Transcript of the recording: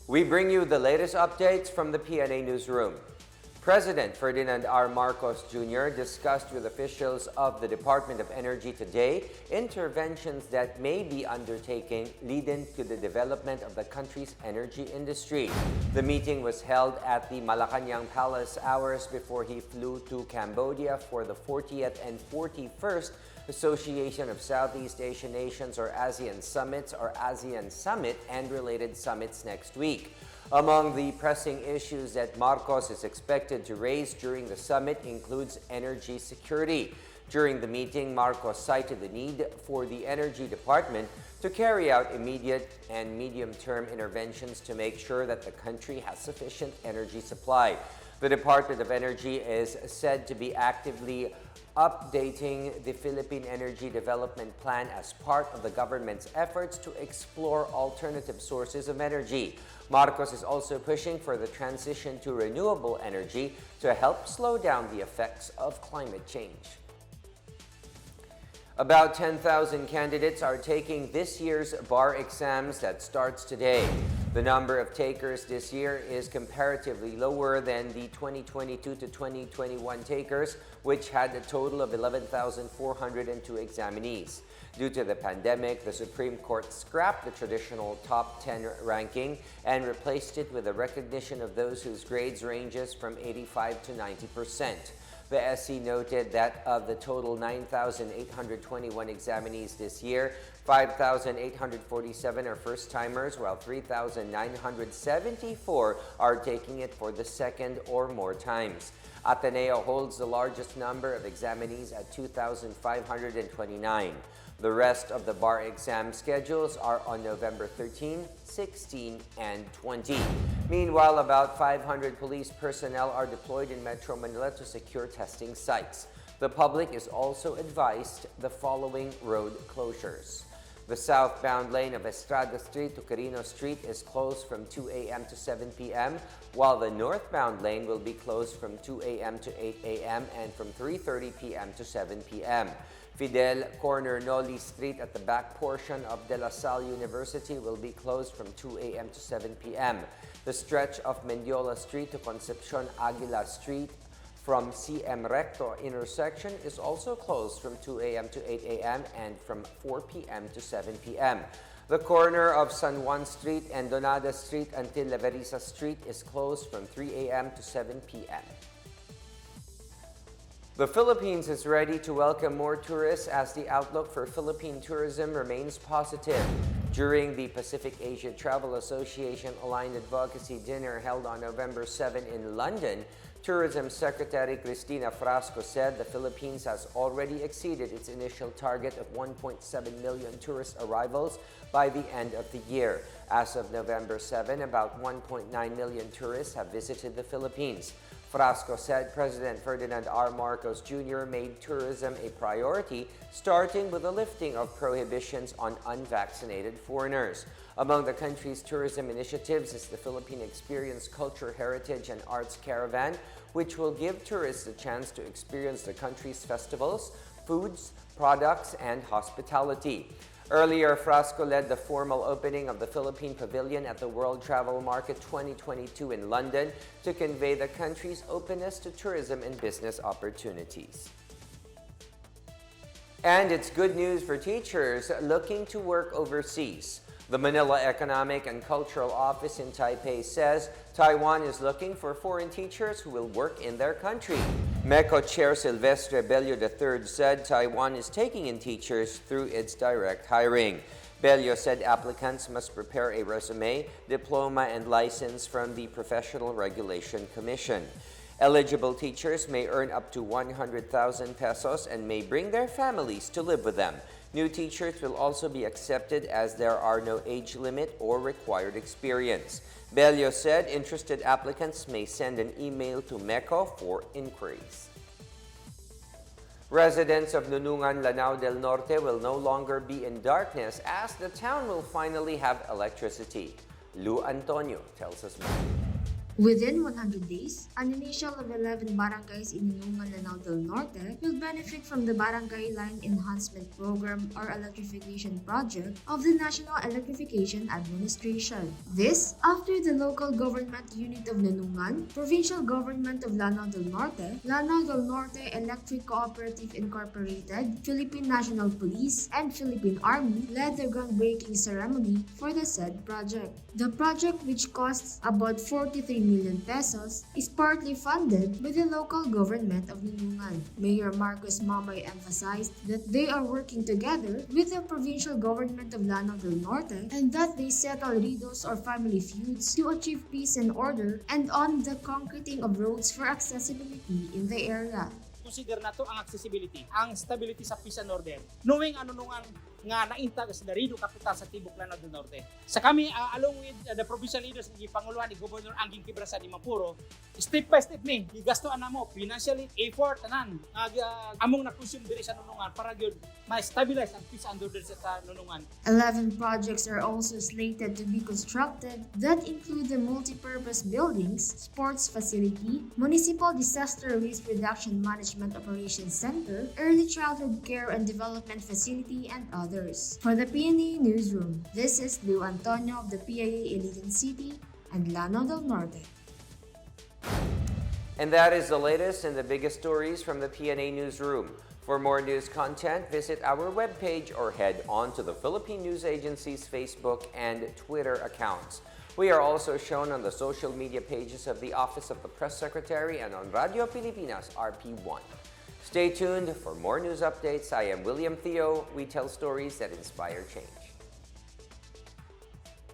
We bring you the latest updates from the Pna Newsroom. President Ferdinand R. Marcos Jr. discussed with officials of the Department of Energy today interventions that may be undertaken leading to the development of the country's energy industry. The meeting was held at the Malacanang Palace hours before he flew to Cambodia for the 40th and 41st Association of Southeast Asian Nations or ASEAN Summits or ASEAN Summit and related summits next week. Among the pressing issues that Marcos is expected to raise during the summit includes energy security. During the meeting, Marcos cited the need for the Energy Department to carry out immediate and medium-term interventions to make sure that the country has sufficient energy supply. The Department of Energy is said to be actively updating the Philippine Energy Development Plan as part of the government's efforts to explore alternative sources of energy. Marcos is also pushing for the transition to renewable energy to help slow down the effects of climate change. About 10,000 candidates are taking this year's bar exams that starts today. The number of takers this year is comparatively lower than the 2022 to 2021 takers, which had a total of 11,402 examinees. Due to the pandemic, the Supreme Court scrapped the traditional top 10 ranking and replaced it with a recognition of those whose grades ranges from 85 to 90%. The SC noted that of the total 9,821 examinees this year, 5,847 are first-timers, while 3,974 are taking it for the second or more times. Ateneo holds the largest number of examinees at 2,529. The rest of the bar exam schedules are on November 13, 16, and 20. Meanwhile, about 500 police personnel are deployed in Metro Manila to secure testing sites. The public is also advised the following road closures. The southbound lane of Estrada Street to Quirino Street is closed from 2 a.m. to 7 p.m., while the northbound lane will be closed from 2 a.m. to 8 a.m. and from 3:30 p.m. to 7 p.m. Fidel Corner Noli Street at the back portion of De La Salle University will be closed from 2 a.m. to 7 p.m. The stretch of Mendiola Street to Concepcion Aguila Street from CM Recto intersection is also closed from 2 a.m. to 8 a.m. and from 4 p.m. to 7 p.m. The corner of San Juan Street and Donada Street until Leverisa Street is closed from 3 a.m. to 7 p.m. The Philippines is ready to welcome more tourists as the outlook for Philippine tourism remains positive. During the Pacific Asia Travel Association Aligned Advocacy Dinner held on November 7 in London, Tourism Secretary Cristina Frasco said the Philippines has already exceeded its initial target of 1.7 million tourist arrivals by the end of the year. As of November 7, about 1.9 million tourists have visited the Philippines. Frasco said President Ferdinand R. Marcos Jr. made tourism a priority, starting with the lifting of prohibitions on unvaccinated foreigners. Among the country's tourism initiatives is the Philippine Experience Culture, Heritage, and Arts Caravan, which will give tourists a chance to experience the country's festivals, foods, products, and hospitality. Earlier, Frasco led the formal opening of the Philippine Pavilion at the World Travel Market 2022 in London to convey the country's openness to tourism and business opportunities. And it's good news for teachers looking to work overseas. The Manila Economic and Cultural Office in Taipei says Taiwan is looking for foreign teachers who will work in their country. MECO Chair Silvestre Bello III said Taiwan is taking in teachers through its direct hiring. Bello said applicants must prepare a resume, diploma, and license from the Professional Regulation Commission. Eligible teachers may earn up to 100,000 pesos and may bring their families to live with them. New teachers will also be accepted as there are no age limit or required experience. Bello said interested applicants may send an email to MECO for inquiries. Residents of Nunungan, Lanao del Norte will no longer be in darkness as the town will finally have electricity. Lou Antonio tells us more. Within 100 days, an initial of 11 barangays in Nunungan, Lanao Del Norte will benefit from the Barangay Line Enhancement Program or Electrification Project of the National Electrification Administration. This after the local government unit of Nunungan, Provincial Government of Lanao Del Norte, Lanao Del Norte Electric Cooperative Incorporated, Philippine National Police, and Philippine Army led the groundbreaking ceremony for the said project. The project, which costs about 43 million pesos, is partly funded by the local government of Nunungan. Mayor Marcos Mamay emphasized that they are working together with the provincial government of Lanao del Norte and that they settle ridos or family feuds to achieve peace and order and on the concreting of roads for accessibility in the area. Consider na to ang accessibility, ang stability sa peace and order. Knowing ano nung nga naintag sa darido kapital sa Tibok Lanao del Norte. Sa kami, along with the provincial leaders, ni Panguluhan, ni Governor Anging Kibrasan, ni Mapuro, step by step gigastoan na mo, financially, effort, tanan, among na-consume diri sa Nunungan para yun, ma-stabilize ang peace and order sa Nunungan. 11 projects are also slated to be constructed that include the multi-purpose buildings, sports facility, municipal disaster risk reduction management operations center, early childhood care and development facility, and others. For the Pna Newsroom, this is Lou Antonio of the PIA Iligan City and Lanao del Norte. And that is the latest and the biggest stories from the Pna Newsroom. For more news content, visit our webpage or head on to the Philippine News Agency's Facebook and Twitter accounts. We are also shown on the social media pages of the Office of the Press Secretary and on Radio Pilipinas RP1. Stay tuned for more news updates. I am William Theo. We tell stories that inspire change.